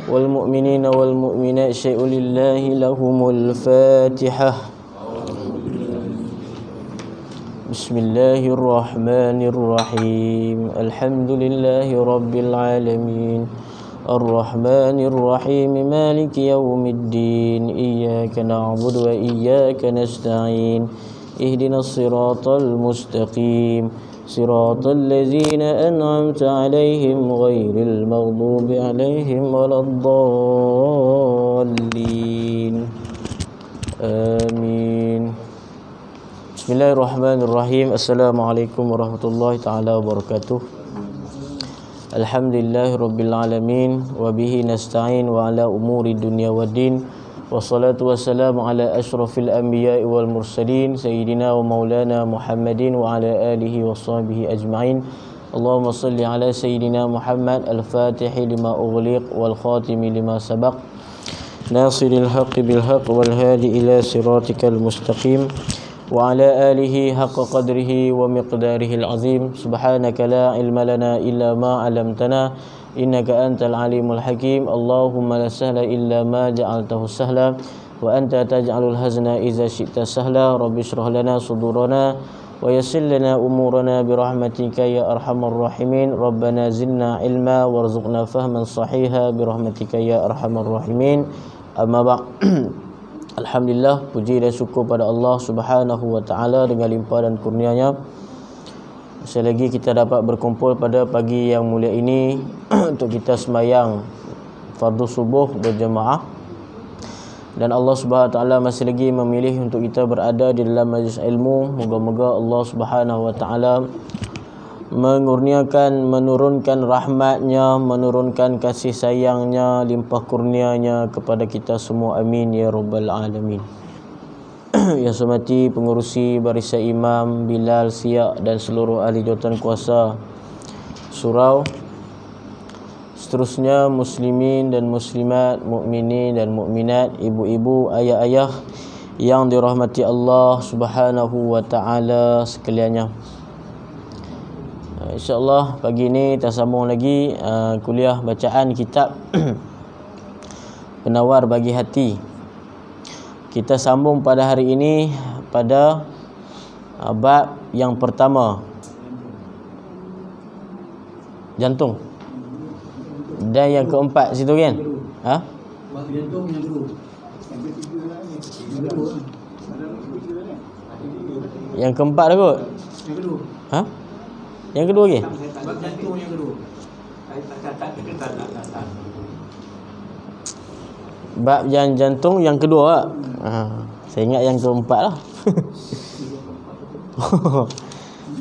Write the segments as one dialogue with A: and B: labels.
A: والمؤمنين والمؤمنات شيء لله لهم الفاتحة. بسم الله الرحمن الرحيم الحمد لله رب العالمين الرحمن الرحيم مالك يوم الدين إياك نعبد وإياك نستعين اهدنا الصراط المستقيم صراط الذين أنعمت عليهم غير المغضوب عليهم ولا الضالين آمين. Bismillahirrahmanirrahim. Assalamualaikum warahmatullahi taala wabarakatuh. Alhamdulillahirabbil alamin wa bihi nasta'in wa ala umuri dunya waddin. Wassalatu wassalamu ala asyrafil anbiya'i wal mursalin sayyidina wa maulana Muhammadin wa ala alihi washabbihi ajma'in. Allahumma salli ala sayyidina Muhammad al-Fatihi lima ughliq wal khatimi lima sabaq. Nasiril haqqi bil haqq wal hadi ila siratikal mustaqim. Wa ala alihi haqqa qadrihi wa miqdarihil azim. Subhanaka la ilma lana illa ma 'allamtana innaka antal alimul hakim. Allahumma la sahla illa ma ja'altahu sahla wa anta taj'alul hazna idza syi'ta sahla. Rabbi shrah lana sudurana wa yassir lana umurana bi rahmatika ya arhamar rahimin. Rabbana zidna ilma warzuqna fahman sahiha bi rahmatika ya arhamar rahimin. Amma ba'd. Alhamdulillah, puji dan syukur pada Allah Subhanahu wa taala dengan limpah dan kurnia-Nya. Sekali lagi kita dapat berkumpul pada pagi yang mulia ini untuk kita sembahyang fardu subuh berjemaah. Dan Allah Subhanahu wa taala masih lagi memilih untuk kita berada di dalam majlis ilmu. Moga-moga Allah Subhanahu wa taala mengurniakan, menurunkan rahmat-Nya, menurunkan kasih sayang-Nya, limpah kurnia-Nya kepada kita semua. Amin ya rabbal alamin. Yang saya hormati pengurusi barisan imam, Bilal, Siak dan seluruh ahli jawatan kuasa surau. Seterusnya muslimin dan muslimat, mukminin dan mukminat, ibu-ibu, ayah-ayah yang dirahmati Allah Subhanahu wa taala sekaliannya. InsyaAllah pagi ini kita sambung lagi kuliah bacaan kitab Penawar Bagi Hati. Kita sambung pada hari ini pada bab yang pertama, jantung. Dan yang keempat situ kan? Ha?
B: Jantung yang kedua.
A: Yang keempat dah kot.
B: Yang kedua.
A: Ha? Yang kedua lagi?
B: Bab jantung yang kedua.
A: Bab jantung yang kedua lah. Saya ingat yang keempat lah.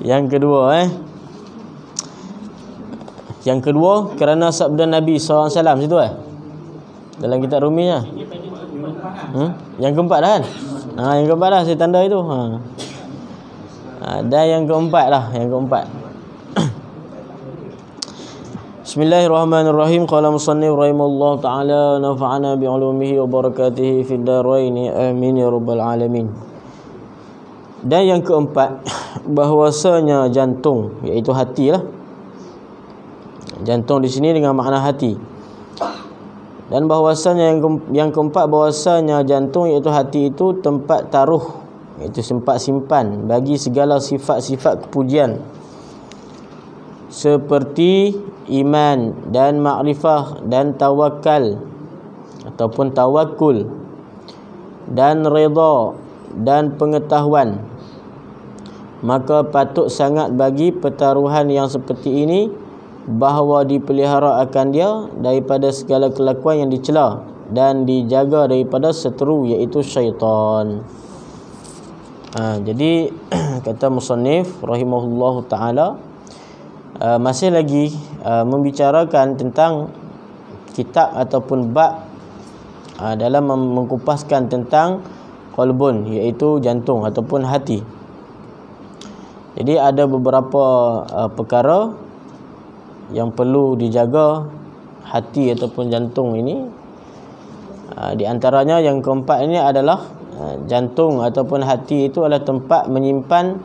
A: Yang kedua Yang kedua kerana sabda Nabi SAW situ dalam kitab Ruminya. Yang keempat dah kan? Yang keempat dah saya tanda itu. Dan yang keempat lah, yang keempat. Bismillahirrahmanirrahim. Qala musannif rahimallahu taala nafa'ana bi 'ulumihi wa barakatihi fid dharain. Amin ya rabbal alamin. Dan yang keempat, bahwasanya jantung, iaitu hati lah. Jantung di sini dengan makna hati. Dan bahwasanya yang keempat, bahwasanya jantung iaitu hati itu tempat taruh, iaitu tempat simpan bagi segala sifat-sifat kepujian seperti iman dan makrifah dan tawakal ataupun tawakul dan redha dan pengetahuan. Maka patut sangat bagi pertaruhan yang seperti ini bahawa dipelihara akan dia daripada segala kelakuan yang dicela dan dijaga daripada seteru, iaitu syaitan. Jadi kata musannif rahimahullahu taala, masih lagi membicarakan tentang kitab ataupun bab dalam mengkupaskan tentang qalbun, iaitu jantung ataupun hati. Jadi ada beberapa perkara yang perlu dijaga hati ataupun jantung ini. Di antaranya yang keempat ini adalah jantung ataupun hati itu adalah tempat menyimpan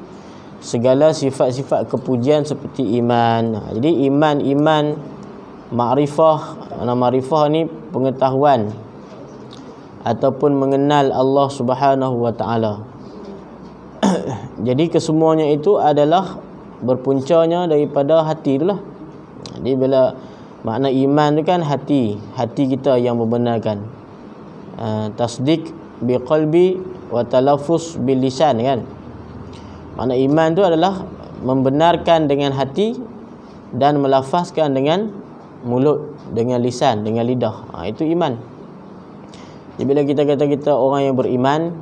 A: segala sifat-sifat kepujian seperti iman. Jadi iman Ma'rifah, ma'rifah ni pengetahuan ataupun mengenal Allah Subhanahu wa taala. Jadi kesemuanya itu adalah berpuncanya daripada hati itulah. Jadi bila makna iman tu kan hati kita yang membenarkan. Tasdik bi qalbi wa talaffuz bil lisan kan. Makna iman tu adalah membenarkan dengan hati dan melafazkan dengan mulut, dengan lisan, dengan lidah. Itu iman. Jadi bila kita kata kita orang yang beriman,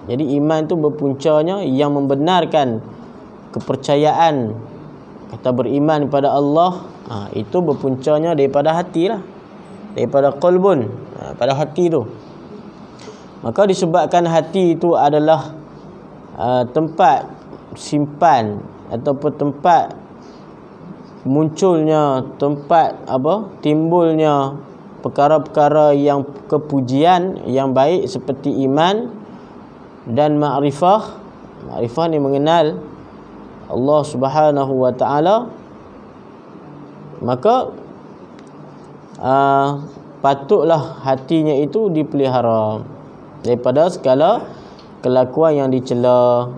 A: jadi iman tu berpuncanya yang membenarkan kepercayaan, kata beriman kepada Allah, itu berpuncanya daripada hati lah, daripada qalbun, pada hati tu. Maka disebabkan hati itu adalah tempat simpan ataupun tempat munculnya, tempat timbulnya perkara-perkara yang kepujian yang baik seperti iman dan ma'rifah. Ma'rifah ni mengenal Allah Subhanahu wa taala. Maka patutlah hatinya itu dipelihara daripada segala kelakuan yang dicela,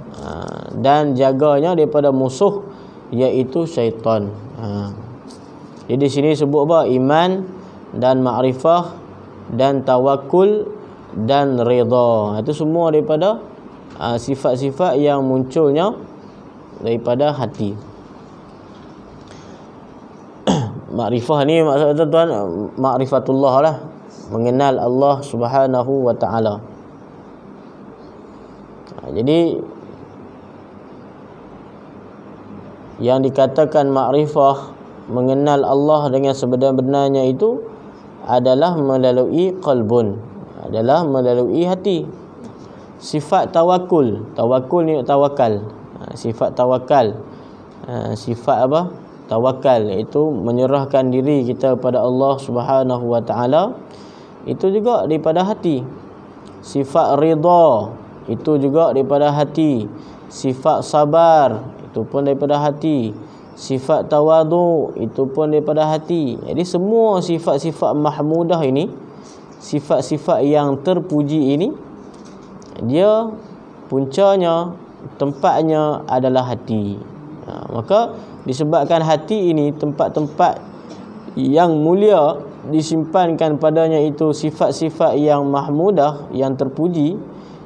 A: dan jaganya daripada musuh iaitu syaitan. Jadi di sini sebut apa? Iman dan ma'rifah dan tawakul dan redha. Itu semua daripada sifat-sifat yang munculnya daripada hati. Ma'rifah ni maksud tuan ma'rifatullah lah, mengenal Allah Subhanahu wa taala. Jadi yang dikatakan ma'rifah, mengenal Allah dengan sebenar-benarnya itu adalah melalui qalbun, adalah melalui hati. Sifat tawakul ni tawakal. Sifat tawakal, sifat apa? Tawakal itu menyerahkan diri kita kepada Allah Subhanahu wa taala, itu juga daripada hati. Sifat ridha itu juga daripada hati. Sifat sabar itu pun daripada hati. Sifat tawadu itu pun daripada hati. Jadi semua sifat-sifat mahmudah ini, sifat-sifat yang terpuji ini, dia puncanya, tempatnya adalah hati. Maka disebabkan hati ini tempat-tempat yang mulia disimpankan padanya itu sifat-sifat yang mahmudah, yang terpuji,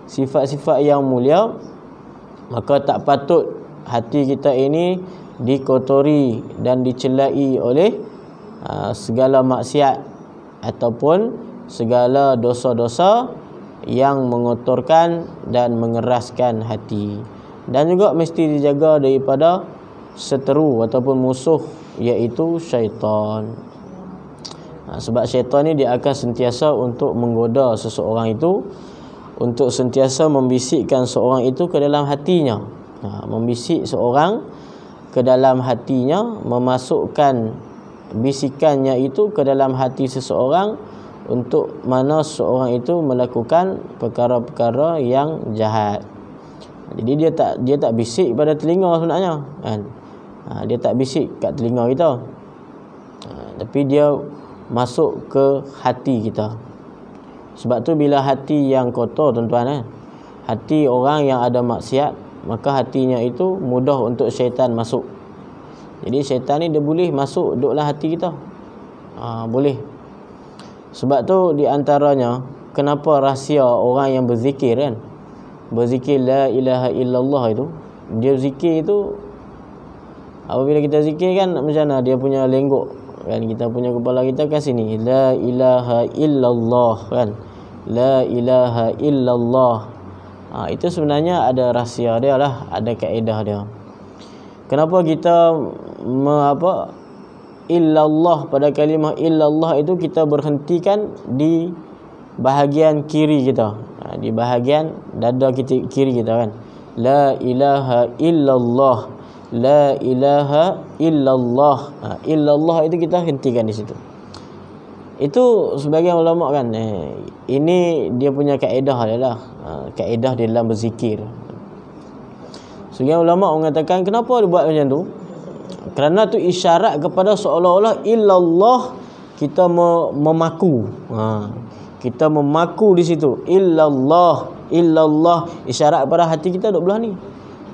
A: sifat-sifat yang mulia, maka tak patut hati kita ini dikotori dan dicelai oleh segala maksiat ataupun segala dosa-dosa yang mengotorkan dan mengeraskan hati. Dan juga mesti dijaga daripada seteru ataupun musuh iaitu syaitan. Sebab syaitan ni dia akan sentiasa untuk menggoda seseorang itu, untuk sentiasa membisikkan seorang itu ke dalam hatinya. Membisik seorang ke dalam hatinya, memasukkan bisikannya itu ke dalam hati seseorang untuk mana seseorang itu melakukan perkara-perkara yang jahat. Jadi dia tak bisik pada telinga sebenarnya kan. Dia tak bisik kat telinga kita. Tapi dia masuk ke hati kita. Sebab tu bila hati yang kotor tuan-tuan, hati orang yang ada maksiat, maka hatinya itu mudah untuk syaitan masuk. Jadi syaitan ni dia boleh masuk duduklah hati kita. Boleh. Sebab tu di antaranya kenapa rahsia orang yang berzikir kan, berzikir la ilaha illallah itu, dia zikir itu apabila kita zikir kan macam mana dia punya lenggok kan, kita punya kepala kita kan sini la ilaha illallah kan, la ilaha illallah. Itu sebenarnya ada rahsia dia lah, ada kaedah dia. Kenapa kita illallah, pada kalimah illallah itu kita berhentikan di bahagian kiri kita, di bahagian dada kita, kiri kita kan. La ilaha illallah, la ilaha illallah. Illallah itu kita hentikan di situ. Itu sebagian ulama kan, ini dia punya kaedah dia lah, kaedah dia dalam berzikir. Sebagian ulama mengatakan kenapa dia buat macam tu? Kerana tu isyarat kepada seolah-olah illallah, kita memaku. Kita memaku di situ. Illallah, isyarat pada hati kita duk belah ni.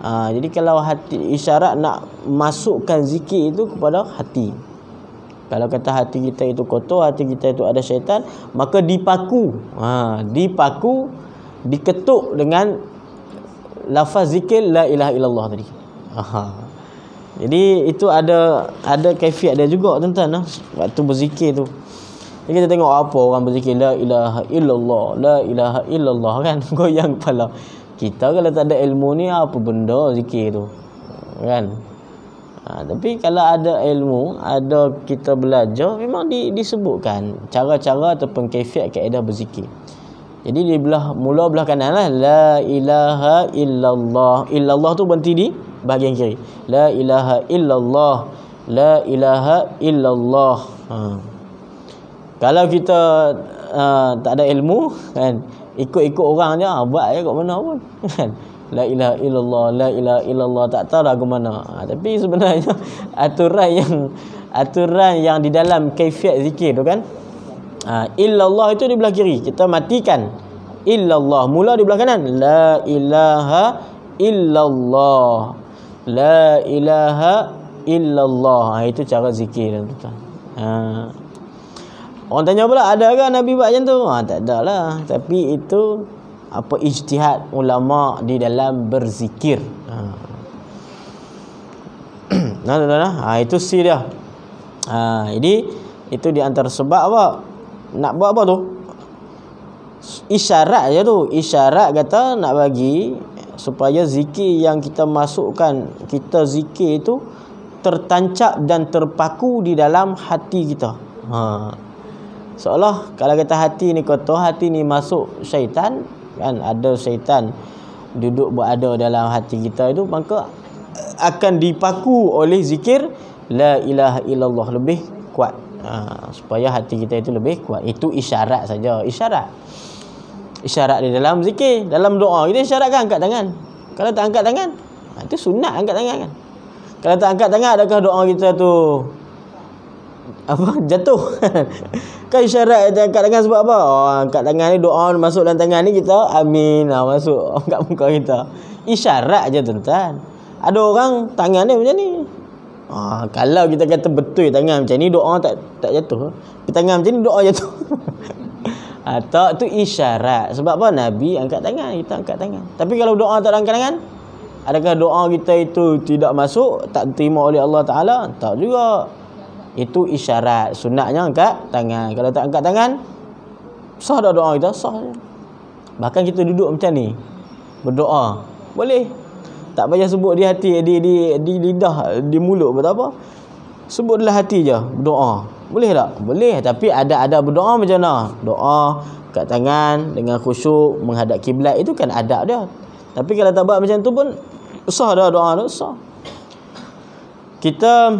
A: Jadi kalau hati isyarat nak masukkan zikir itu kepada hati. Kalau kata hati kita itu kotor, hati kita itu ada syaitan, maka dipaku. Dipaku, diketuk dengan lafaz zikir la ilaha illallah tadi. Jadi itu ada kaifiat dia juga tuan-tuan waktu berzikir tu. Jadi kita tengok apa orang berzikir la ilaha illallah, la ilaha illallah kan, goyang kepala. Kita kalau tak ada ilmu ni, apa benda zikir tu kan. Tapi kalau ada ilmu, ada kita belajar, memang disebutkan cara-cara ataupun kaifiat kaedah berzikir. Jadi mula belah kanan lah, la ilaha illallah. Illallah tu berhenti di bahagian kiri. La ilaha illallah, la ilaha illallah. Kalau kita tak ada ilmu kan, ikut-ikut orang je, buat je kat mana pun kan. La ilaha illallah, la ilaha illallah, tak tahu dah ke mana. Tapi sebenarnya aturan yang di dalam kaifiat zikir tu kan, illallah itu di belah kiri, kita matikan. Illallah mula di belah kanan, la ilaha illallah, la ilaha illallah. Itu cara zikir tuan-tuan. Orang tanya pula, ada ke Nabi buat macam tu? Tak ada lah. Tapi itu ijtihad ulama di dalam berzikir. Itu si dia. Jadi itu di antara sebab apa nak buat apa tu, isyarat je tu. Isyarat kata nak bagi supaya zikir yang kita masukkan, kita zikir itu tertancap dan terpaku di dalam hati kita. Seolah kalau kata hati ni kotor, hati ni masuk syaitan kan, ada syaitan duduk berada dalam hati kita itu, maka akan dipaku oleh zikir la ilaha illallah lebih kuat, supaya hati kita itu lebih kuat. Itu isyarat saja. Isyarat di dalam zikir. Dalam doa kita isyaratkan angkat tangan. Kalau tak angkat tangan, itu sunat angkat tangan kan. Kalau tak angkat tangan, adakah doa kita tu jatuh? Kan isyarat angkat tangan sebab apa? Angkat tangan ni, doa masuk dalam tangan ni, kita amin masuk angkat muka kita. Isyarat je tuan-tuan. Ada orang tangan dia macam ni. Kalau kita kata betul tangan macam ni, doa tak jatuh. Tapi tangan macam ni, doa jatuh. Tak, tu isyarat. Sebab apa? Nabi angkat tangan, kita angkat tangan. Tapi kalau doa tak angkat tangan, adakah doa kita itu tidak masuk, tak diterima oleh Allah Ta'ala? Tak juga. Itu isyarat. Sunatnya angkat tangan. Kalau tak angkat tangan, sah dah doa kita? Sah je. Bahkan kita duduk macam ni, berdoa, boleh. Tak payah sebut di hati, di lidah, di mulut, apa. Sebut dalam hati je, berdoa. Boleh tak? Boleh. Tapi ada berdoa macam mana? Doa kat tangan dengan khusyuk menghadap kiblat, itu kan adab dia. Tapi kalau tak buat macam tu pun sah dah doa tu, sah. Kita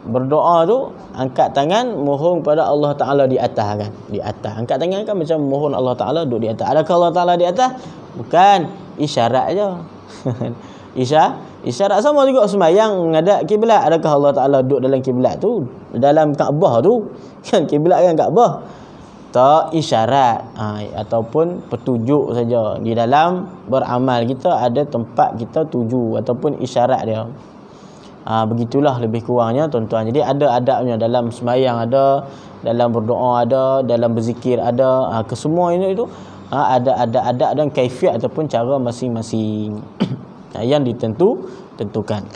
A: berdoa tu angkat tangan, mohon kepada Allah Ta'ala di atas kan. Di atas. Angkat tangan kan macam mohon Allah Ta'ala duduk di atas. Adakah Allah Ta'ala di atas? Bukan. Isyarat je. Isyarat sama juga sembahyang menghadap kiblat. Adakah Allah Ta'ala duduk dalam kiblat tu? Dalam Kaabah tu. Kan kiblat kan Kaabah. Tak, isyarat. Ataupun petunjuk saja. Di dalam beramal kita ada tempat kita tuju ataupun isyarat dia. Begitulah lebih kurangnya tuan-tuan. Jadi ada adabnya dalam sembahyang, ada dalam berdoa, ada dalam berzikir, ada kesemua ini itu ada adab dan kaifiat ataupun cara masing-masing yang tentukan.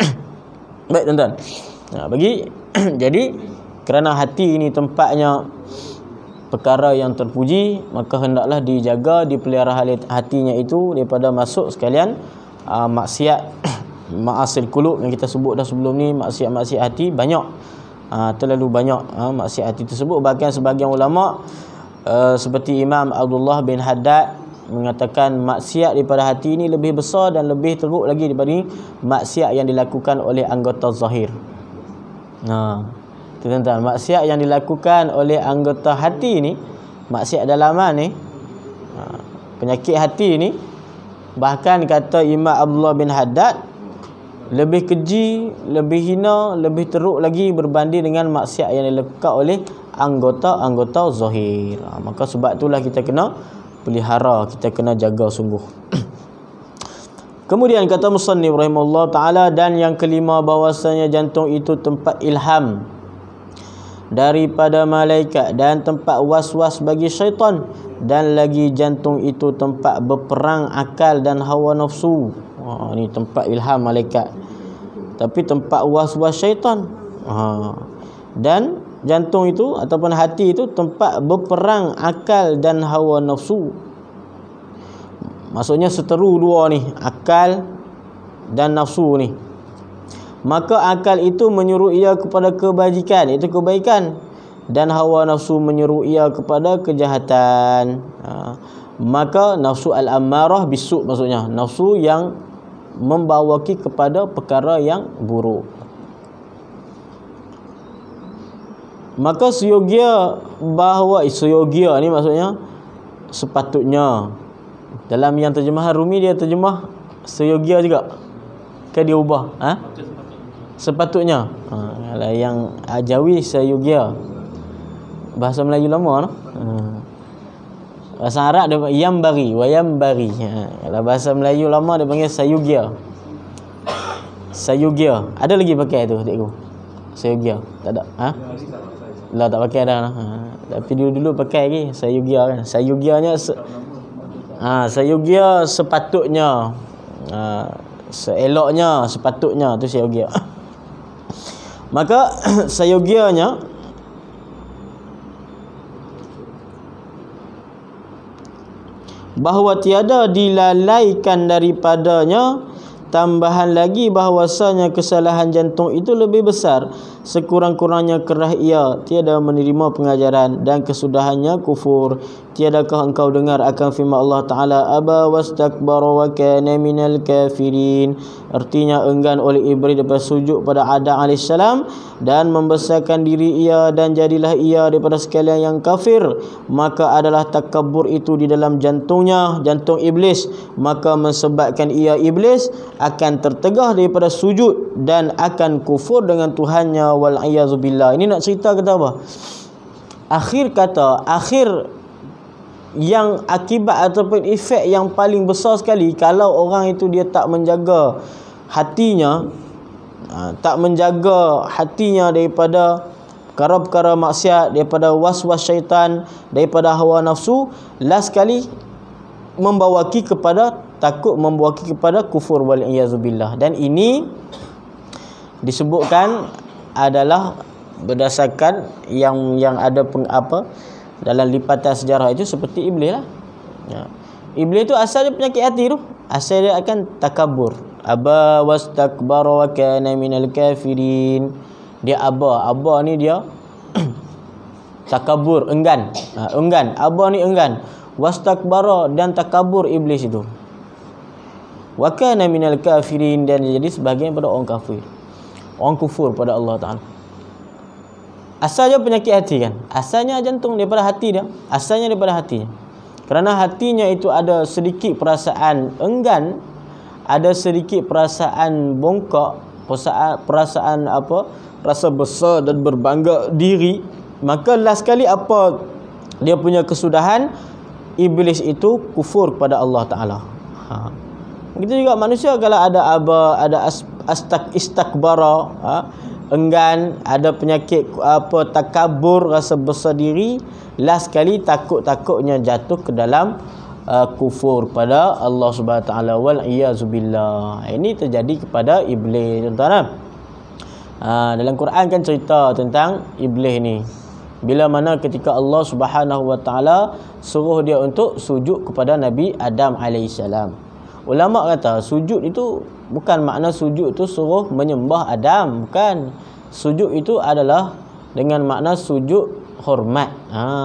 A: Baik tuan-tuan. Jadi kerana hati ini tempatnya perkara yang terpuji, maka hendaklah dijaga, dipelihara hatinya itu daripada masuk sekalian maksiat, ma'asil qulub yang kita sebut dah sebelum ni. Maksiat hati banyak, terlalu banyak maksiat hati tersebut. Bahkan sebahagian ulama seperti Imam Abdullah bin Haddad mengatakan maksiat daripada hati ini lebih besar dan lebih teruk lagi daripada maksiat yang dilakukan oleh anggota zahir. Tuan-tuan, maksiat yang dilakukan oleh anggota hati ni, maksiat dalaman ni, penyakit hati ni, bahkan kata Imam Abdullah bin Haddad, lebih keji, lebih hina, lebih teruk lagi berbanding dengan maksiat yang dilakukan oleh anggota-anggota zahir. Maka sebab itulah kita kena pelihara, kita kena jaga sungguh. Kemudian kata musannif rahimahullah ta'ala, dan yang kelima bahwasanya jantung itu tempat ilham daripada malaikat dan tempat was-was bagi syaitan, dan lagi jantung itu tempat berperang akal dan hawa nafsu. Ni tempat ilham malaikat, tapi tempat was-was syaitan. Dan jantung itu ataupun hati itu tempat berperang akal dan hawa nafsu. Maksudnya seteru dua ni, akal dan nafsu ni. Maka akal itu menyuruh ia kepada kebajikan, itu kebaikan, dan hawa nafsu menyuruh ia kepada kejahatan. Maka nafsu al-ammarah bisu', maksudnya nafsu yang membawaki kepada perkara yang buruk. Maka seyogia bahawa seyogia ni maksudnya sepatutnya. Dalam yang terjemahan Rumi dia terjemah seyogia juga. Ke dia ubah? Sepatutnya. Kalau yang Jawi seyogia. Bahasa Melayu lama no? Bahasa Arab dia panggil yambari wa yambari. Kalau bahasa Melayu lama dia panggil sayugia. Sayugia. Ada lagi pakai tu cikgu? Sayugia. Tak ada. Lah tak pakai dah. Tapi dulu pakai lagi sayugia kan. Sayugianya sayugia sepatutnya. Seeloknya, sepatutnya tu sayugia. Maka sayugianya bahawa tiada dilalaikan daripadanya. Tambahan lagi bahawasanya kesalahan jantung itu lebih besar, sekurang-kurangnya kerah ia tiada menerima pengajaran, dan kesudahannya kufur. Tiadakah engkau dengar akan firman Allah Ta'ala, aba wastakbara wa kana minal kafirin? Artinya enggan oleh Iblis daripada sujud pada Adam AS, dan membesarkan diri ia, dan jadilah ia daripada sekalian yang kafir. Maka adalah takabur itu di dalam jantungnya, jantung Iblis. Maka mensebabkan ia Iblis akan tertegah daripada sujud dan akan kufur dengan Tuhannya, wal-iyazubillah. Ini nak cerita kata apa? Akhir yang akibat ataupun efek yang paling besar sekali kalau orang itu dia tak menjaga hatinya, daripada perkara-perkara maksiat, daripada was-was syaitan, daripada hawa nafsu, last sekali membawaki kepada kufur, wal-iyazubillah. Dan ini disebutkan adalah berdasarkan yang ada dalam lipatan sejarah itu seperti Iblis lah. Iblis tu asal dia penyakit hati tu, asal dia akan takabur. Aba wastakbara wa kana minal kafirin. Dia aba ni dia takabur, enggan. Aba ni enggan. Wastakbara, dan takabur Iblis itu. Wa kana minal kafirin, dan jadi sebahagian pada orang kafir, orang kufur pada Allah Ta'ala. Asalnya penyakit hati kan, asalnya jantung daripada hati dia, asalnya daripada hatinya. Kerana hatinya itu ada sedikit perasaan enggan, ada sedikit perasaan bongkak, perasaan rasa besar dan berbangga diri. Maka last sekali apa dia punya kesudahan? Iblis itu kufur kepada Allah Ta'ala. Begitu juga manusia, kalau ada istakbara, enggan, ada penyakit takabur, rasa besar diri, last sekali takutnya jatuh ke dalam kufur pada Allah Subhanahu Taala, wal iyazubillah. Ini terjadi kepada Iblis, tuan-tuan. Dalam Quran kan cerita tentang Iblis ni. Bila mana ketika Allah Subhanahu Wa Taala suruh dia untuk sujud kepada Nabi Adam alaihissalam. Ulama kata sujud itu bukan makna sujud itu suruh menyembah Adam, bukan. Sujud itu adalah dengan makna sujud hormat.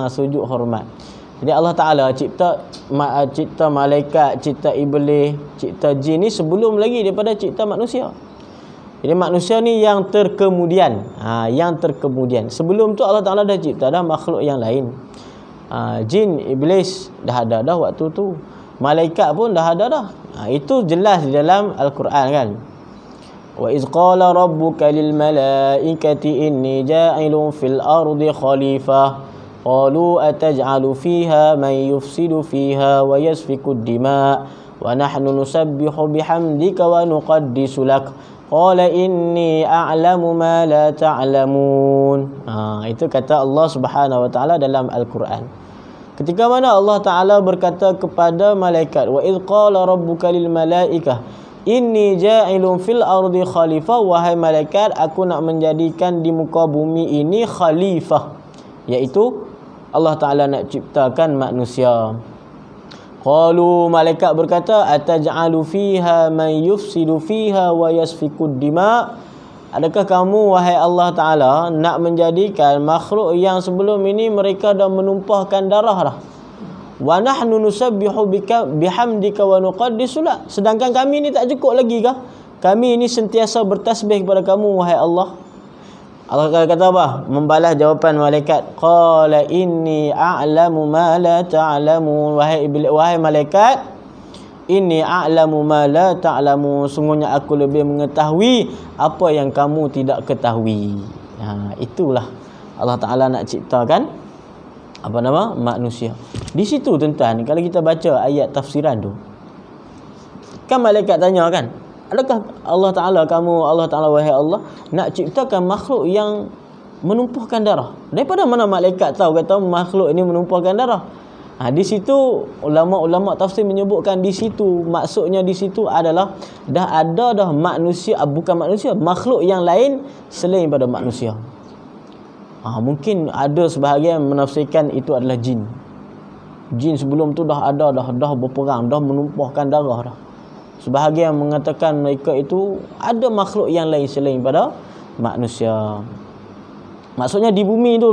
A: Sujud hormat. Jadi Allah Ta'ala cipta malaikat, cipta iblis, cipta jin ni sebelum lagi daripada cipta manusia. Jadi manusia ni yang terkemudian. Yang terkemudian. Sebelum tu Allah Ta'ala dah cipta dah makhluk yang lain. Jin, iblis dah ada dah waktu tu. Malaikat pun dah ada dah. Itu jelas di dalam Al-Quran kan. Wa iz qala rabbuka lil malaikati inni ja'ilun fil ardi khalifah qalu ataj'alu fiha man yufsidu fiha wa yasfiku ad-dima' wa nahnu nusabbihu bihamdika wa nuqaddisu lak qala inni a'lamu ma la ta'lamun. Itu kata Allah Subhanahu wa taala dalam Al-Quran. Ketika mana Allah Taala berkata kepada malaikat, wa idz qala rabbuka lil malaikah inni ja'ilun fil ardi khalifah, wahai malaikat, aku nak menjadikan di muka bumi ini khalifah, iaitu Allah Taala nak ciptakan manusia. Qalu, malaikat berkata, ataj'alu fiha man yufsidu fiha wa yasfikud dima', adakah kamu wahai Allah Ta'ala nak menjadikan makhluk yang sebelum ini mereka dah menumpahkan darah dah. Wa nahnu nusabbihu bihamdika wa nuqaddisu lak, sedangkan kami ni tak cukup lagi kah? Kami ini sentiasa bertasbih kepada kamu wahai Allah. Allah kata apa? Membalas jawapan malaikat, qala inni a'lamu ma la ta'lamun. Wahai malaikat, inni a'lamu ma la ta'lamun, sungguhnya aku lebih mengetahui apa yang kamu tidak ketahui. Itulah Allah Ta'ala nak ciptakan manusia. Di situ tuan-tuan, kalau kita baca ayat tafsiran tu, kan malaikat tanya kan, adakah Allah Ta'ala wahai Allah nak ciptakan makhluk yang menumpahkan darah? Daripada mana malaikat tahu kata makhluk ini menumpahkan darah? Di situ ulama-ulama tafsir menyebutkan di situ, maksudnya di situ adalah dah ada manusia, bukan manusia, makhluk yang lain selain pada manusia. Mungkin ada sebahagian menafsirkan itu adalah jin. Jin sebelum tu dah ada dah berperang, dah menumpahkan darah dah. Sebahagian mengatakan mereka itu ada makhluk yang lain selain pada manusia. Maksudnya di bumi tu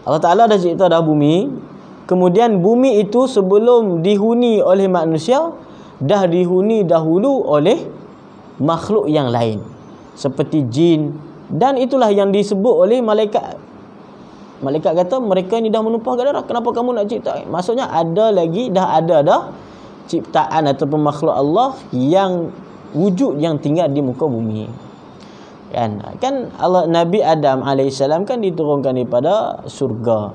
A: Allah Ta'ala dah cipta dah bumi. Kemudian bumi itu sebelum dihuni oleh manusia, dah dihuni dahulu oleh makhluk yang lain seperti jin. Dan itulah yang disebut oleh malaikat. Malaikat kata mereka ni dah menumpahkan darah, kenapa kamu nak cipta? Maksudnya dah ada ciptaan ataupun makhluk Allah yang wujud yang tinggal di muka bumi. Kan Allah, Nabi Adam alaihissalam kan diturunkan daripada surga,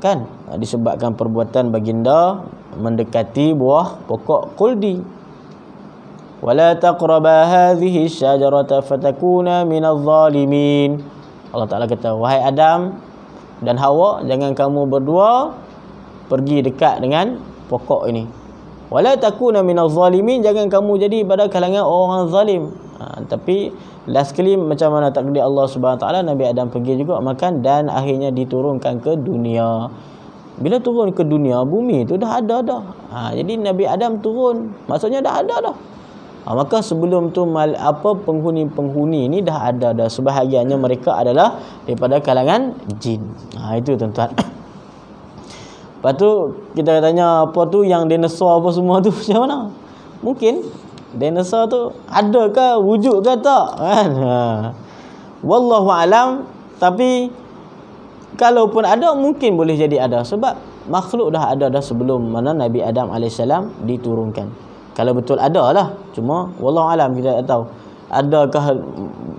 A: kan, disebabkan perbuatan baginda mendekati buah pokok khuldi. Wala taqraba hadhihi syajarata fatakuna minadh zalimin. Allah Ta'ala kata, wahai Adam dan Hawa, jangan kamu berdua pergi dekat dengan pokok ini. Wala takuna minadh zalimin, jangan kamu jadi pada kalangan orang zalim. Tapi last kali macam mana takdir Allah Subhanahu Wa Taala, Nabi Adam pergi juga makan dan akhirnya diturunkan ke dunia. Bila turun ke dunia, bumi itu dah ada dah. Jadi Nabi Adam turun, maksudnya dah ada dah. Maka sebelum tu penghuni-penghuni ni dah ada dah. Sebahagiannya mereka adalah daripada kalangan jin. Itu tuan-tuan. Lepas tu kita tanya apa tu yang dinosaur apa semua tu macam mana? Mungkin dinosaur tu ada ke, wujud ke tak, kan? Wallahu alam. Tapi kalaupun ada, mungkin boleh jadi ada, sebab makhluk dah ada dah sebelum mana Nabi Adam AS diturunkan. Kalau betul ada lah, cuma wallahu alam kita tak tahu. Adakah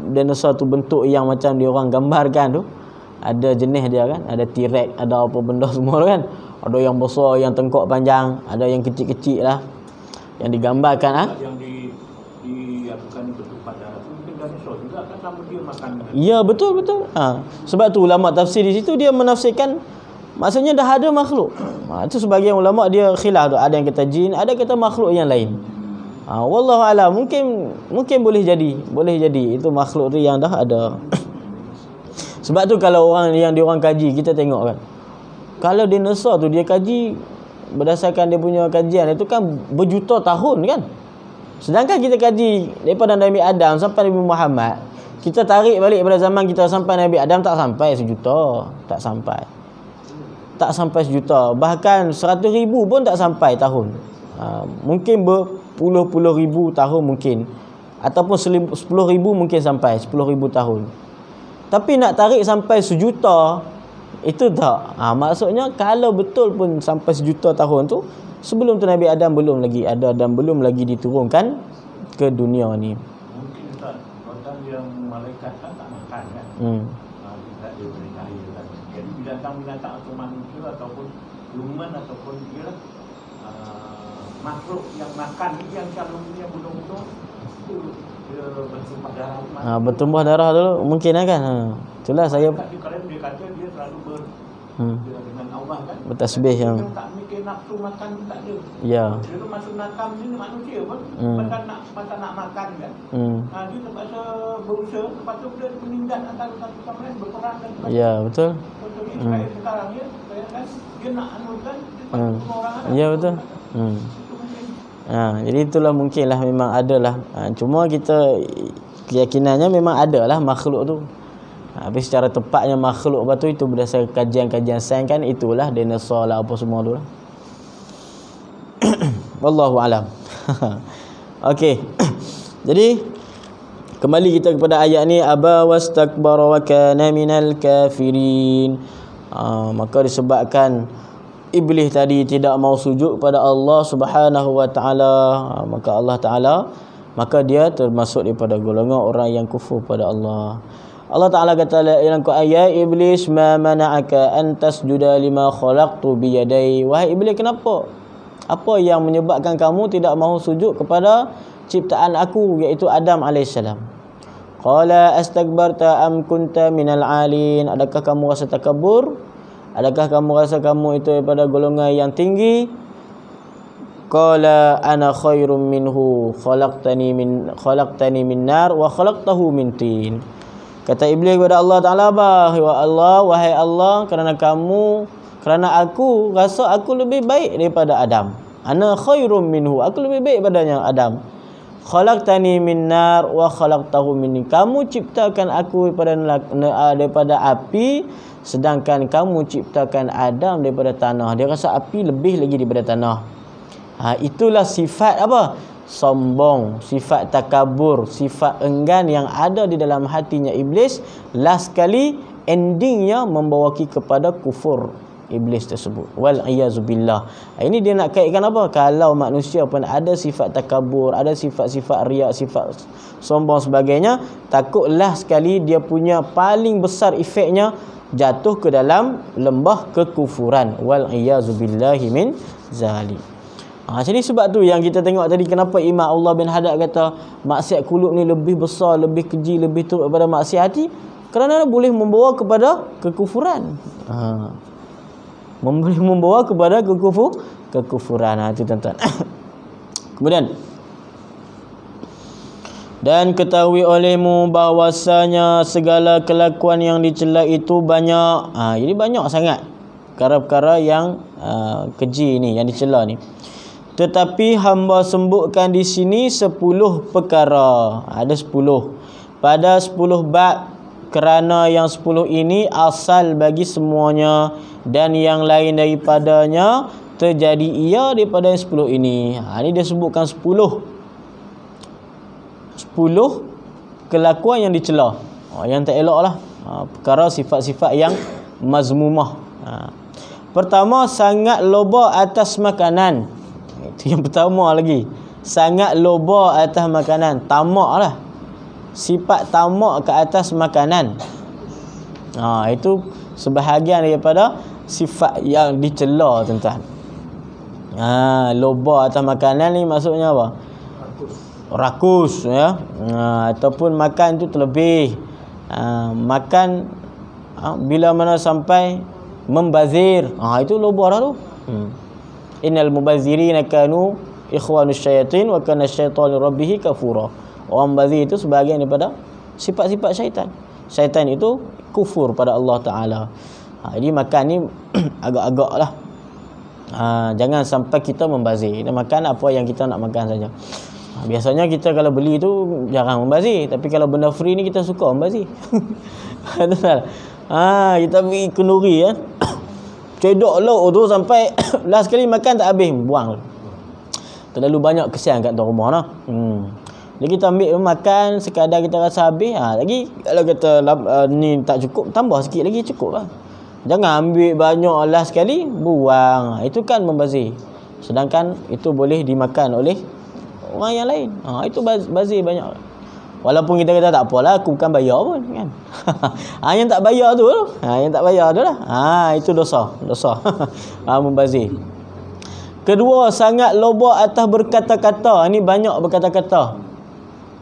A: dinosaur tu bentuk yang macam dia orang gambarkan tu? Ada jenis dia kan, ada T-Rex, ada apa benda semua kan. Ada yang besar, yang tengkok panjang, ada yang kecil-kecil lah yang digambarkan.
C: Yang diapakan ketupat darah tu mungkin dinosaur juga kan, sama dia makan.
A: Ya, betul. Sebab tu ulama tafsir di situ dia menafsirkan maksudnya dah ada makhluk. Itu sebagian ulama dia khilaf tu, ada yang kata jin, ada kata makhluk yang lain. Wallahu a'lam, mungkin boleh jadi itu makhluk tu yang dah ada. Sebab tu kalau orang yang diorang kaji, kita tengok kan, kalau dinosaur tu dia kaji berdasarkan dia punya kajian itu kan berjuta tahun kan. Sedangkan kita kaji daripada Nabi Adam sampai Nabi Muhammad, kita tarik balik pada zaman kita sampai Nabi Adam, tak sampai sejuta, tak sampai sejuta, bahkan 100,000 pun tak sampai tahun. Mungkin berpuluh-puluh ribu tahun mungkin, ataupun 10,000 mungkin sampai 10,000 tahun. Tapi nak tarik sampai sejuta itu tak. Maksudnya kalau betul pun sampai sejuta tahun tu, sebelum tu Nabi Adam belum lagi ada dan belum lagi diturunkan ke dunia ni.
C: Mungkin tak malaikat kan tak makan kan. Kita dia beri cahaya kan. Jadi binatang-binatang atau manusia ataupun human ataupun dia makhluk yang makan yang calonnya bunuh-bunuh itu dia bertumpah darah.
A: Bertumpah darah dulu mungkin kan. Itulah saya
C: dia kata dia selalu dia dengan Allah kan.
A: Bertasbih yang
C: dia tak mikir nafsu makan tak ada.
A: Ya.
C: Dia tu masuk nakam ni manusia pun pasal nak makan kan. Dia terpaksa berusaha, lepas tu dia meninggal antara satu sama lain berperang dan sebagainya.
A: Ya, betul.
C: Contohnya sekarang ya, saya kan dia nak anukan dia orang ada.
A: Ya, betul. Jadi itulah mungkinlah memang adalah. Cuma kita keyakinannya memang adalah makhluk tu. Tapi secara tepatnya makhluk batu itu berdasarkan kajian-kajian sains kan, itulah dinosaur lah apa semua tu lah. Wallahu alam. Okey. Jadi kembali kita kepada ayat ni, aba wastakbara wa kana minal kafirin. Maka disebabkan iblis tadi tidak mau sujud kepada Allah Subhanahu wa taala, maka dia termasuk daripada golongan orang yang kufur pada Allah. Allah Ta'ala kata dalam Quran, ya iblis ma mana'aka an tasjuda lima khalaqtu bi yadai. Wahai iblis, kenapa? Apa yang menyebabkan kamu tidak mahu sujud kepada ciptaan aku, iaitu Adam alaihissalam? Qala astakbarta am kunta minal alin. Adakah kamu rasa takabur? Adakah kamu rasa kamu itu daripada golongan yang tinggi? Qala ana khairum minhu khalaqtani min nar wa khalaqtahu min tin. Kata iblis kepada Allah Ta'ala, wahai Allah, kerana aku rasa aku lebih baik daripada Adam. Ana khairum minhu, aku lebih baik padanya Adam. Khalaqtani min nar wa khalaqtahu min. Kamu ciptakan aku daripada api, sedangkan kamu ciptakan Adam daripada tanah. Dia rasa api lebih lagi daripada tanah. Itulah sifat apa? Sombong, sifat takabur, sifat enggan yang ada di dalam hatinya iblis. Last kali endingnya membawa kepada kufur iblis tersebut. Wal iyazubillah. Ini dia nak kaitkan apa? Kalau manusia pun ada sifat takabur, ada sifat-sifat riak, sifat sombong sebagainya, takutlah sekali dia punya paling besar efeknya jatuh ke dalam lembah kekufuran. Wal iyazubillahi min zalik. Jadi sebab tu yang kita tengok tadi, kenapa Imam Allah bin Haddad kata maksiat kulub ni lebih besar, lebih keji, lebih teruk daripada maksiat hati, kerana boleh membawa kepada kekufuran. Boleh membawa kepada kekufuran. Itu tuan-tuan. Kemudian, dan ketahui olehmu bahwasanya segala kelakuan yang dicela itu banyak. Jadi banyak sangat perkara-perkara yang keji ni, yang dicela ni. Tetapi hamba sebutkan di sini 10 perkara. Ada 10. Pada 10 bab, kerana yang 10 ini asal bagi semuanya, dan yang lain daripadanya terjadi ia daripada yang 10 ini. Ini dia sebutkan 10 kelakuan yang dicela, yang tak elok lah, perkara sifat-sifat yang mazmumah. Pertama, sangat loba atas makanan. Itu yang pertama lagi. Sangat loba atas makanan. Tamak lah. Sifat tamak ke atas makanan. Itu sebahagian daripada sifat yang dicela, tuan-tuan. Loba atas makanan ni maksudnya apa? Rakus, ya. Ataupun makan tu terlebih. Makan bila mana sampai membazir. Itu loba dah tu. Innal mubazirina kanu ikhwanus syayatin wa kana syaitanu rabbih kafura. Orang bazir itu sebahagian daripada sifat-sifat syaitan. Syaitan itu kufur pada Allah Ta'ala. Jadi makan ni agak-agak lah. Jangan sampai kita membazir. Kita makan apa yang kita nak makan saja. Biasanya kita kalau beli tu jarang membazir. Tapi kalau benda free ni kita suka membazir. Kita pergi kenduri kan. Cedok lauk tu sampai last kali makan tak habis, buang. Terlalu banyak kesian kat tuan rumah lah. Jadi kita ambil makan sekadar kita rasa habis. Lagi kalau kata ni tak cukup, tambah sikit lagi cukup lah. Jangan ambil banyak last kali, buang. Itu kan membazir. Sedangkan itu boleh dimakan oleh orang yang lain. Itu bazir banyak. Walaupun kita kata tak apalah, aku bukan bayar pun kan. Yang tak bayar tu, yang tak bayar tu lah. Itu dosa. Mubazir. Kedua, sangat loba atas berkata-kata. Ini banyak berkata-kata.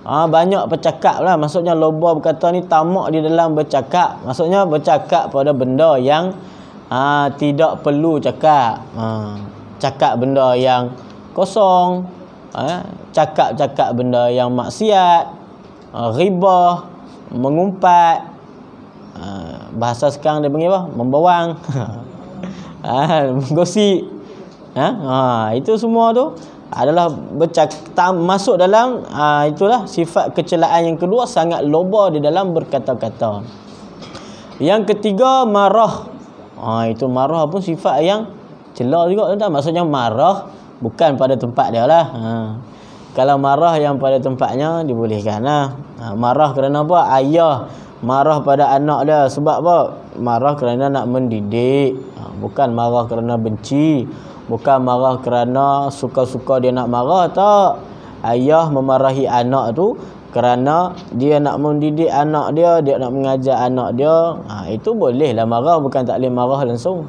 A: Banyak bercakap lah. Maksudnya loba berkata ni tamak di dalam bercakap. Maksudnya bercakap pada benda yang tidak perlu cakap. Cakap benda yang kosong. Cakap-cakap benda yang maksiat. Ribah, mengumpat, bahasa sekarang dia panggil apa? Membawang. Menggosip. Itu semua tu adalah masuk dalam itulah sifat kecelaan yang kedua, sangat loba di dalam berkata-kata. Yang ketiga, marah. Itu marah pun sifat yang celah juga tuan-tuan. Maksudnya marah bukan pada tempat dia lah. Kalau marah yang pada tempatnya dibolehkan lah. Marah kerana apa? Ayah marah pada anak dia. Sebab apa? Marah kerana nak mendidik. Bukan marah kerana benci. Bukan marah kerana suka-suka dia nak marah. Tak. Ayah memarahi anak tu kerana dia nak mendidik anak dia. Dia nak mengajar anak dia. Itu bolehlah marah. Bukan tak boleh marah langsung.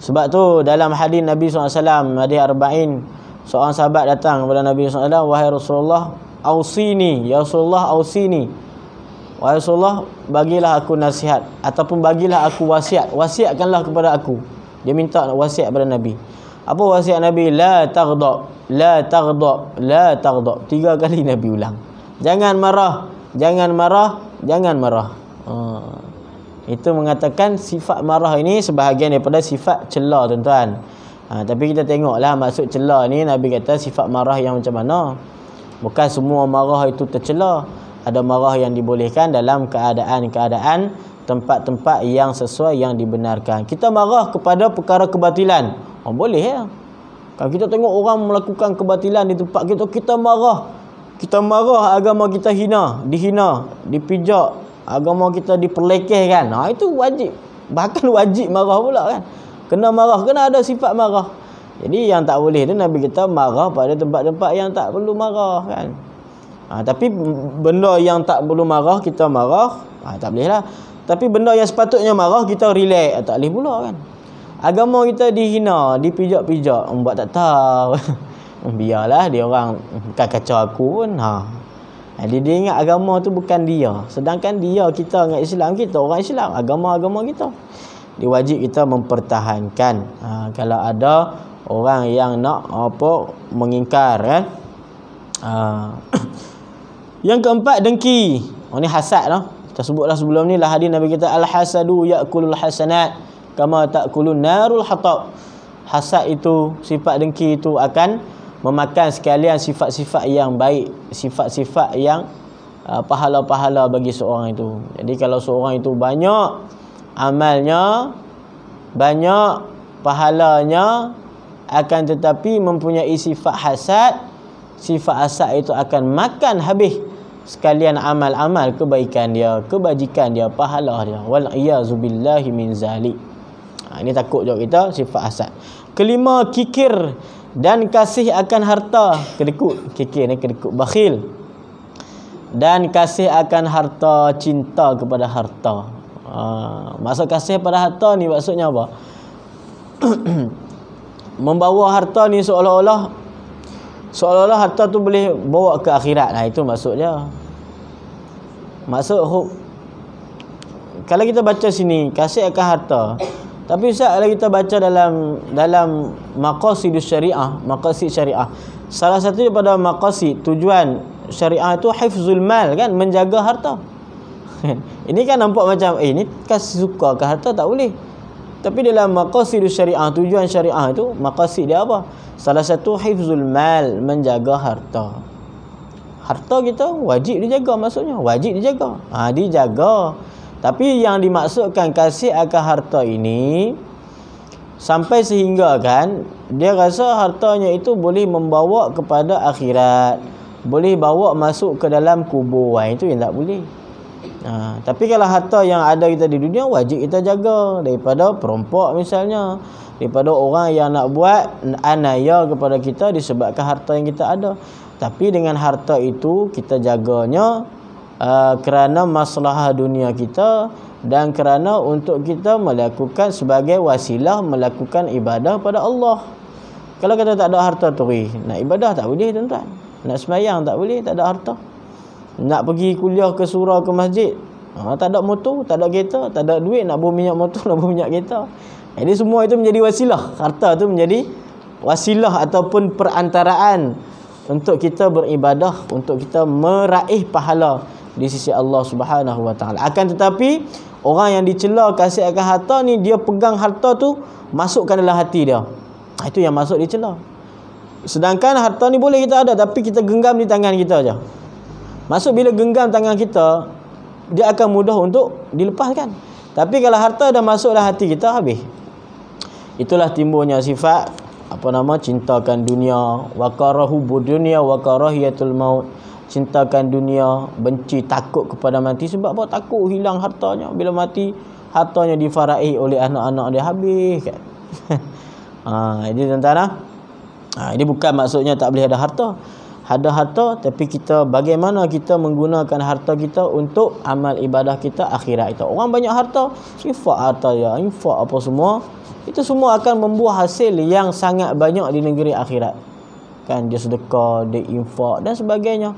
A: Sebab tu dalam hadis Nabi SAW, hadis Arba'in, seorang sahabat datang kepada Nabi SAW, wahai Rasulullah, ausini, ya Rasulullah, ausini. Wahai Rasulullah, bagilah aku nasihat ataupun bagilah aku wasiat. Wasiatkanlah kepada aku. Dia minta wasiat kepada Nabi. Apa wasiat Nabi? La taghdab, la taghdab, la taghdab. 3 kali Nabi ulang. Jangan marah, jangan marah, jangan marah. Itu mengatakan sifat marah ini sebahagian daripada sifat celah tuan-tuan. Tapi kita tengoklah maksud celah ni, Nabi kata sifat marah yang macam mana. Bukan semua marah itu tercela. Ada marah yang dibolehkan dalam keadaan-keadaan, tempat-tempat yang sesuai, yang dibenarkan. Kita marah kepada perkara kebatilan, boleh ya. Kalau kita tengok orang melakukan kebatilan di tempat kita, kita marah. Kita marah, agama kita dihina, dipijak, agama kita diperlekehkan. Itu wajib. Bahkan wajib marah pula kan. Kena marah, kena ada sifat marah. Jadi yang tak boleh tu Nabi kita marah pada tempat-tempat yang tak perlu marah kan. Tapi benda yang tak perlu marah kita marah, tak boleh lah. Tapi benda yang sepatutnya marah kita relax, tak boleh pula kan. Agama kita dihina, dipijak-pijak, buat tak tahu. Biarlah dia orang bukan kacau aku pun. Dia ingat agama tu bukan dia. Sedangkan dia, kita dengan Islam, kita orang Islam, agama-agama kita. Dia wajib kita mempertahankan. Kalau ada orang yang nak mengingkar kan. Yang keempat, dengki. Ini hasad lah. Kita sebutlah sebelum ni lah hadis Nabi kita, al-hasadu ya'kulul hasanat kama ta'kulun narul hatab. Hasad itu, sifat dengki itu akan memakan sekalian sifat-sifat yang baik, sifat-sifat yang pahala-pahala bagi seorang itu. Jadi kalau seorang itu banyak amalnya, banyak pahalanya, akan tetapi mempunyai sifat hasad, sifat hasad itu akan makan habis sekalian amal-amal kebaikan dia, kebajikan dia, pahala dia. Wal iyazu billahi min zalik. Ini takut juga kita sifat hasad. Kelima, kikir dan kasih akan harta. Kedekut, kikir ni kedekut, bakhil. Dan kasih akan harta, cinta kepada harta. Maksud kasih pada harta ni maksudnya apa? Membawa harta ni seolah-olah harta tu boleh bawa ke akhirat. Itu maksudnya. Maksud kalau kita baca sini kasih akan harta. Tapi Ustaz, kalau kita baca dalam maqasidus syariah, maqasid syariah, salah satu daripada maqasid, tujuan syariah itu hifzul mal kan, menjaga harta. Ini kan nampak macam ini kasih suka ke harta, tak boleh. Tapi dalam maqasidus syariah, tujuan syariah itu, maqasid dia apa? Salah satu hifzul mal, menjaga harta. Harta kita wajib dijaga, maksudnya wajib dijaga. Dijaga. Tapi yang dimaksudkan kasih akan harta ini sampai sehingga kan dia rasa hartanya itu boleh membawa kepada akhirat, boleh bawa masuk ke dalam kubur. Itu yang tak boleh. Tapi kalau harta yang ada kita di dunia, wajib kita jaga daripada perampok misalnya, daripada orang yang nak buat anaya kepada kita disebabkan harta yang kita ada. Tapi dengan harta itu kita jaganya kerana masalah dunia kita dan kerana untuk kita melakukan sebagai wasilah melakukan ibadah pada Allah. Kalau kata tak ada harta terus, nak ibadah tak boleh tuan-tuan. Nak sembahyang tak boleh, tak ada harta. Nak pergi kuliah ke surau ke masjid, tak ada motor, tak ada kereta, tak ada duit nak bawa minyak motor, nak bawa minyak kereta. Jadi semua itu menjadi wasilah. Harta itu menjadi wasilah ataupun perantaraan untuk kita beribadah, untuk kita meraih pahala di sisi Allah Subhanahu Wa Taala. Akan tetapi orang yang dicela kasih akan harta ni, dia pegang harta tu masukkan dalam hati dia. Itu yang masuk dicela. Sedangkan harta ni boleh kita ada, tapi kita genggam di tangan kita aja. Masuk bila genggam tangan kita, dia akan mudah untuk dilepaskan. Tapi kalau harta dah masuk dalam hati kita, habis. Itulah timbulnya sifat cintakan dunia, wakarahu budunya wakarahiyatul maut. Cintakan dunia, benci, takut kepada mati. Sebab apa? Takut hilang hartanya. Bila mati, hartanya difaraihi oleh anak-anak dia, habis kan. Jadi tuan-tuan, ini bukan maksudnya tak boleh ada harta. Ada harta, tapi kita bagaimana kita menggunakan harta kita untuk amal ibadah kita akhirat kita. Orang banyak harta, infak harta ya, infak apa semua, itu semua akan membuah hasil yang sangat banyak di negeri akhirat. Kan, dia sedekah, dia infak dan sebagainya.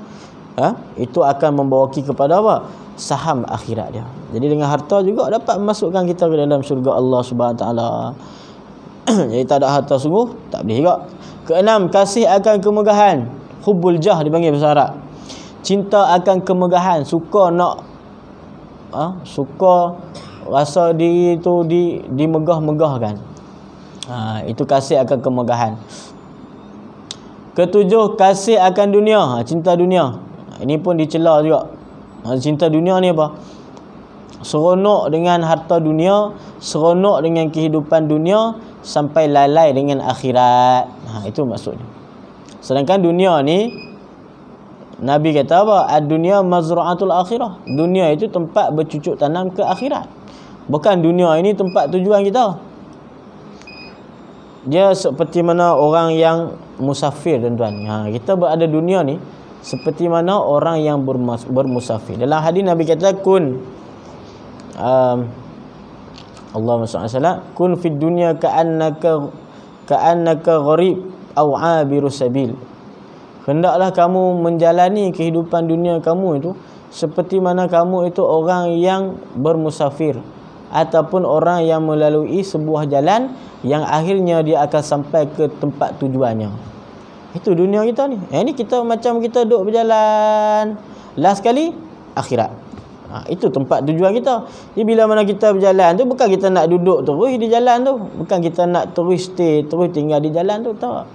A: Itu akan membawa kita kepada apa? Saham akhirat dia. Jadi dengan harta juga dapat memasukkan kita ke dalam syurga Allah Subhanahu Wa Taala. Jadi tak ada harta sungguh tak boleh juga. Keenam, kasih akan kemegahan. Hubbul jah dipanggil bahasa Arab. Cinta akan kemegahan, suka nak suka rasa diri itu dimegah-megahkan. Itu kasih akan kemegahan. Ketujuh, kasih akan dunia, cinta dunia. Ini pun dicela juga. Cinta dunia ni apa? Seronok dengan harta dunia, seronok dengan kehidupan dunia, sampai lalai dengan akhirat. Itu maksudnya. Sedangkan dunia ni, Nabi kata apa? Ad-dunya mazra'atul akhirah. Dunia itu tempat bercucuk tanam ke akhirat. Bukan dunia ini tempat tujuan kita. Dia seperti mana orang yang musafir, tuan-tuan. Kita berada dunia ni seperti mana orang yang bermusafir. Dalam hadis Nabi kata Allahumma salli ala kun fid dunya ka'annaka gharib aw 'abiru sabil. Hendaklah kamu menjalani kehidupan dunia kamu itu seperti mana kamu itu orang yang bermusafir ataupun orang yang melalui sebuah jalan yang akhirnya dia akan sampai ke tempat tujuannya. Itu dunia kita ni. Ini kita macam kita duduk berjalan, last kali akhirat. Itu tempat tujuan kita. Jadi bila mana kita berjalan tu, bukan kita nak duduk terus di jalan tu, bukan kita nak terus stay, terus tinggal di jalan tu, tak.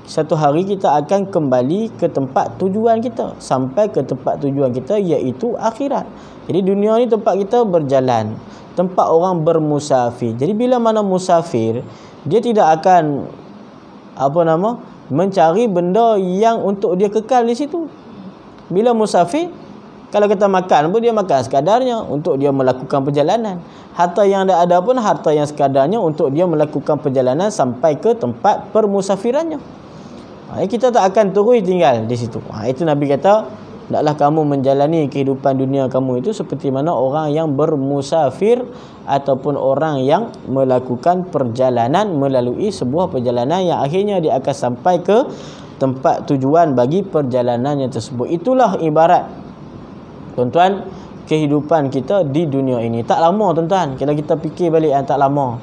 A: Satu hari kita akan kembali ke tempat tujuan kita, sampai ke tempat tujuan kita, iaitu akhirat. Jadi dunia ni tempat kita berjalan, tempat orang bermusafir. Jadi bila mana musafir, dia tidak akan mencari benda yang untuk dia kekal di situ. Bila musafir, kalau kita makan pun dia makan sekadarnya untuk dia melakukan perjalanan. Harta yang ada pun harta yang sekadarnya untuk dia melakukan perjalanan sampai ke tempat permusafirannya. Kita tak akan terus tinggal di situ. Itu Nabi kata, hendaklah kamu menjalani kehidupan dunia kamu itu seperti mana orang yang bermusafir ataupun orang yang melakukan perjalanan, melalui sebuah perjalanan yang akhirnya dia akan sampai ke tempat tujuan bagi perjalanannya tersebut. Itulah ibarat, tuan-tuan, kehidupan kita di dunia ini. Tak lama, tuan-tuan. Kalau kita fikir balik, tak lama.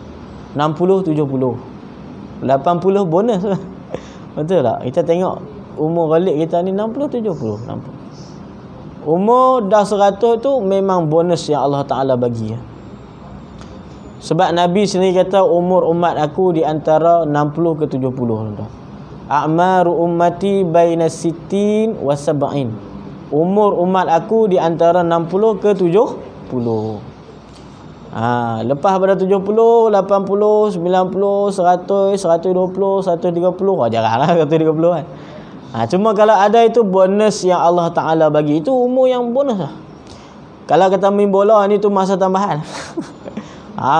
A: 60, 70, 80 bonus. Betul tak? Kita tengok umur Khalid kita ni 60, 70, 60. Umur dah 100 tu memang bonus yang Allah Ta'ala bagi. Sebab Nabi sendiri kata umur umat aku di antara 60 ke 70, tuan-tuan. A'maru ummati baina sittin wa sab'in. Umur umat aku di antara 60 ke 70. Lepas pada 70, 80, 90, 100, 120, 130, jaranglah 130 kan. Cuma kalau ada itu bonus yang Allah Ta'ala bagi, itu umur yang bonus lah. Kalau kata main bola ni tu masa tambahan.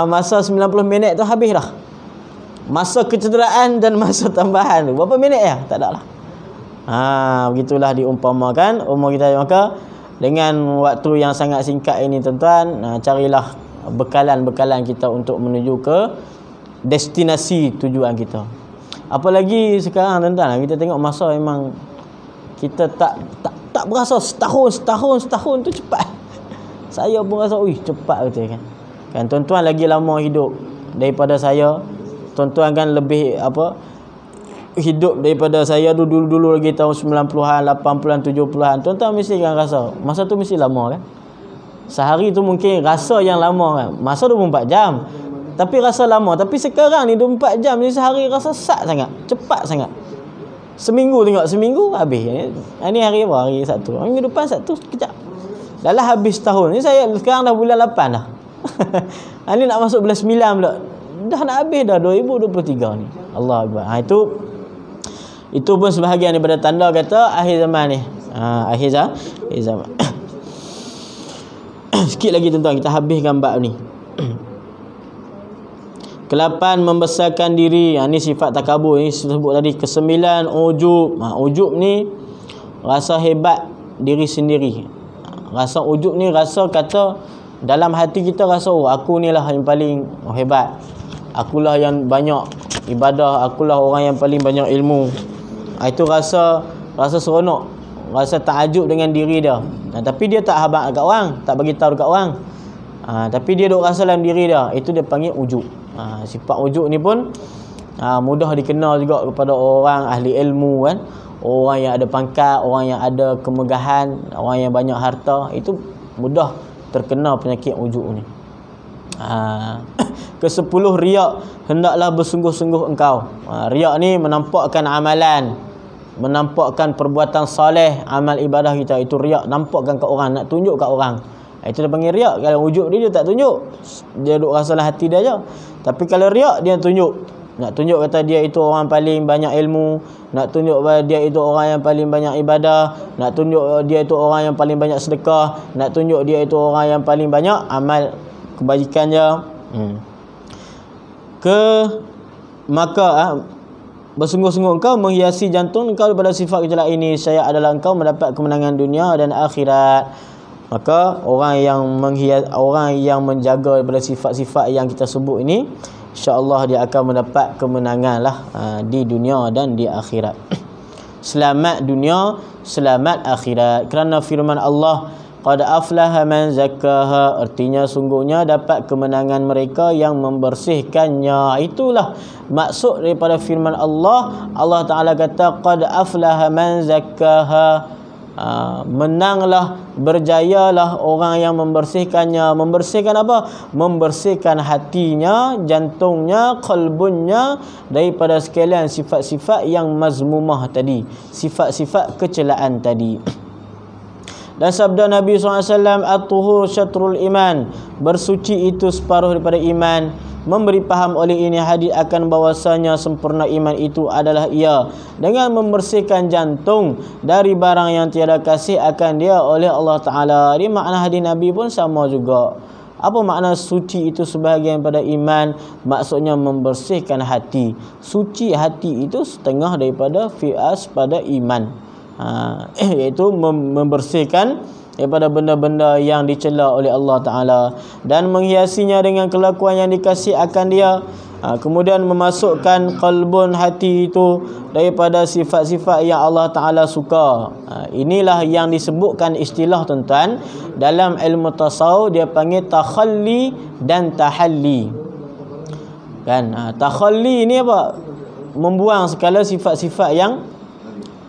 A: Masa 90 minit tu habis dah. Masa kecederaan dan masa tambahan tu berapa minit ya? Tak ada lah. Begitulah diumpamakan umur kita. Maka dengan waktu yang sangat singkat ini tuan-tuan, carilah bekalan-bekalan kita untuk menuju ke destinasi tujuan kita. Apalagi sekarang tuan-tuan, kita tengok masa memang kita tak berasa setahun tu cepat. Saya pun rasa cepat betul kan. Kan tuan-tuan lagi lama hidup daripada saya. Tuan-tuan kan lebih hidup daripada saya dulu lagi tahun 90-an, 80-an, 70-an. Tuan-tuan mesti kan rasa masa tu mesti lama kan. Sehari tu mungkin rasa yang lama kan. Masa 24 jam. Tapi rasa lama. Tapi sekarang ni 24 jam ni sehari rasa sat sangat. Cepat sangat. Seminggu habis. Ini hari apa? Hari Sabtu. Minggu depan Sabtu kejap. Dah lah habis tahun. Ni saya sekarang dah bulan 8 dah. Ini nak masuk bulan 9 pula. Dah nak habis dah 2023 ni. Allah Akbar. Itu pun sebahagian daripada tanda kata akhir zaman ni. Akhir zaman. Sikit lagi tuan-tuan kita habiskan bab ni. Ke-8 membesarkan diri. Ni sifat takabur ni sebut tadi. Ke-9 ujub. Ujub ni rasa hebat diri sendiri. Rasa ujub ni rasa kata dalam hati kita rasa aku ni lah yang paling hebat. Akulah yang banyak ibadah, akulah orang yang paling banyak ilmu. Itu rasa seronok, rasa takjub dengan diri dia. Tapi dia tak habaq dekat orang, tak bagi tahu dekat orang. Tapi dia duk rasa dalam diri dia. Itu dia panggil ujub. Sifat ujub ni pun mudah dikenal juga kepada orang ahli ilmu kan. Orang yang ada pangkat, orang yang ada kemegahan, orang yang banyak harta, itu mudah terkena penyakit ujub ni. Ke-10 riak, hendaklah bersungguh-sungguh engkau. Riak ni menampakkan amalan, menampakkan perbuatan soleh, amal ibadah kita. Itu riak, nampakkan kat orang, nak tunjuk kat orang. Itu dia panggil riak. Kalau ujub dia tak tunjuk, dia duk rasalah hati dia je. Tapi kalau riak dia tunjuk. Nak tunjuk kata dia itu orang paling banyak ilmu, nak tunjuk dia itu orang yang paling banyak ibadah, nak tunjuk dia itu orang yang paling banyak sedekah, nak tunjuk dia itu orang yang paling banyak amal kebajikan je. Maka bersungguh-sungguh engkau menghiasi jantung engkau daripada sifat gejolak ini, saya adalah engkau mendapat kemenangan dunia dan akhirat. Maka orang yang menjaga daripada sifat-sifat yang kita sebut ini, insya-Allah dia akan mendapat kemenangan lah di dunia dan di akhirat. Selamat dunia, selamat akhirat. Kerana firman Allah, qad aflaha man zakkaha, artinya sungguhnya dapat kemenangan mereka yang membersihkannya. Itulah maksud daripada firman Allah. Allah Taala kata qad aflaha man zakkaha, menanglah, berjayalah orang yang membersihkannya. Membersihkan apa? Membersihkan hatinya, jantungnya, qalbunnya daripada sekalian sifat-sifat yang mazmumah tadi, sifat-sifat kecelaan tadi. Dan sabda Nabi SAW, at-tuhur syatrul iman, bersuci itu separuh daripada iman. Memberi faham oleh ini hadis akan bahwasanya sempurna iman itu adalah ia dengan membersihkan jantung dari barang yang tiada kasih akan dia oleh Allah Ta'ala. Jadi makna hadis Nabi pun sama juga. Apa makna suci itu sebahagian pada iman? Maksudnya membersihkan hati. Suci hati itu setengah daripada fi'as pada iman. Iaitu membersihkan daripada benda-benda yang dicela oleh Allah Ta'ala dan menghiasinya dengan kelakuan yang dikasih akan dia. Kemudian memasukkan qalbun, hati itu, daripada sifat-sifat yang Allah Ta'ala suka. Inilah yang disebutkan istilah tuan-tuan dalam ilmu tasawuf, dia panggil takhalli dan tahalli kan. Takhalli ni apa? Membuang segala sifat-sifat yang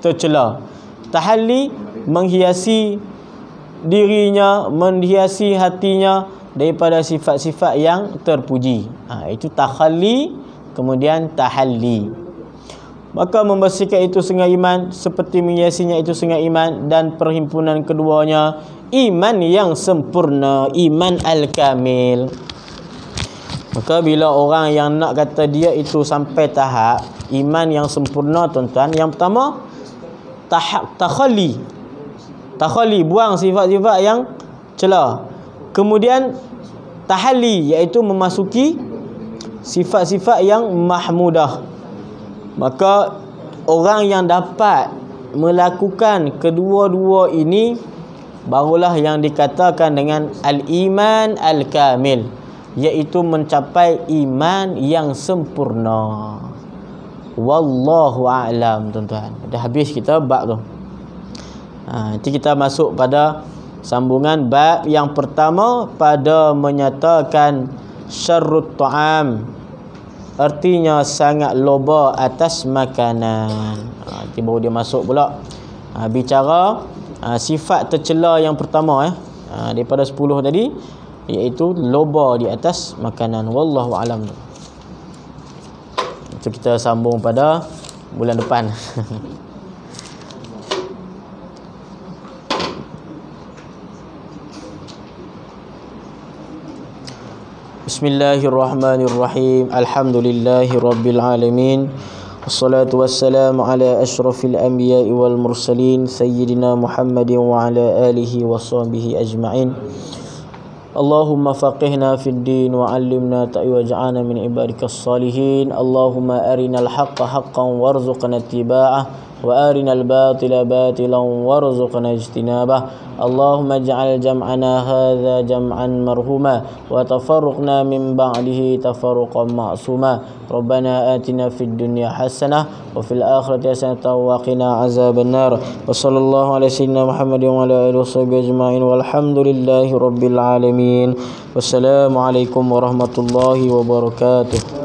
A: tercela. Tahalli menghiasi dirinya, menghiasi hatinya daripada sifat-sifat yang terpuji. Itu takhalli, kemudian tahalli. Maka membersihkan itu setengah iman, seperti menghiasinya itu setengah iman, dan perhimpunan keduanya iman yang sempurna, iman al-kamil. Maka bila orang yang nak kata dia itu sampai tahap iman yang sempurna tuan-tuan, yang pertama takhalli, buang sifat-sifat yang cela. Kemudian tahalli, iaitu memasuki sifat-sifat yang mahmudah. Maka orang yang dapat melakukan kedua-dua ini, barulah yang dikatakan dengan al-iman al-kamil, iaitu mencapai iman yang sempurna. Wallahu a'lam, tuan-tuan. Dah habis kita bab tu. Nanti kita masuk pada sambungan bab yang pertama pada menyatakan syarrut ta'am, artinya sangat loba atas makanan. Nanti baru dia masuk pula bicara sifat tercela yang pertama daripada 10 tadi, iaitu loba di atas makanan. Wallahu a'lam. Itu kita sambung pada bulan depan. Bismillahirrahmanirrahim. Alhamdulillahi rabbil alamin. Wassalatu wassalamu ala asyrafil anbiya'i wal mursalin sayyidina Muhammadin wa ala alihi wa sahbihi ajma'in. Allahumma faqihna fid din wa 'allimna ta'waj'ana min ibadikas salihin. Allahumma arinal haqqa haqqan warzuqna ittiba'ah wa arinal batila batilan warzuqna ijtinabah. Allahumma ij'al jam'ana hadza jam'an marhuma wa tafarruqna min ba'dihi tafarruqan ma'suma. Rabbana atina fid dunya hasanah wa fil akhirati hasanatan wa qina azaban nar. Wa sallallahu ala sayyidina Muhammadin wa ala alihi washabbihi ajma'in walhamdulillahi rabbil alamin. Wassalamu alaikum warahmatullahi wabarakatuh.